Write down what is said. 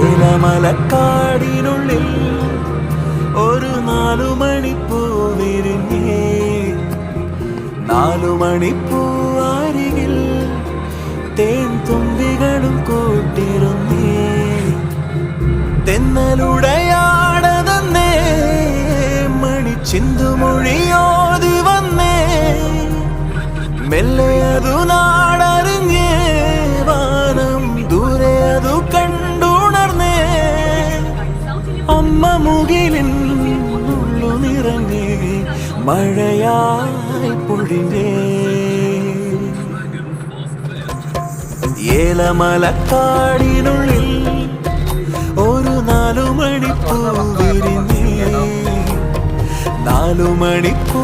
ഏലമലക്കാടിനുള്ളിൽ ഒരു 4 മണിപ്പൂ വിരിഞ്ഞേ, 4 മണിപ്പൂ അരികിൽ തേൻ തുമ്പികളും കൂട്ടിരുന്നേ. തെന്നലുടയാടതന്നേ മണിച്ചിന്തുമൊഴിയോതി വന്നേ, മെല്ലെ അതു നാടറിഞ്ഞേ, വാനം ദൂരെ അതു കണ്ടുണർന്നേ. അമ്മ മുകിലിൻ ഉള്ളു നിറഞ്ഞേ, മഴയായി പൊഴിഞ്ഞേ. ഏലമലക്കാടിനുള്ളിൽ ഒരു 4 മണിപ്പൂ വിരിഞ്ഞേ, 4 മണിപ്പൂ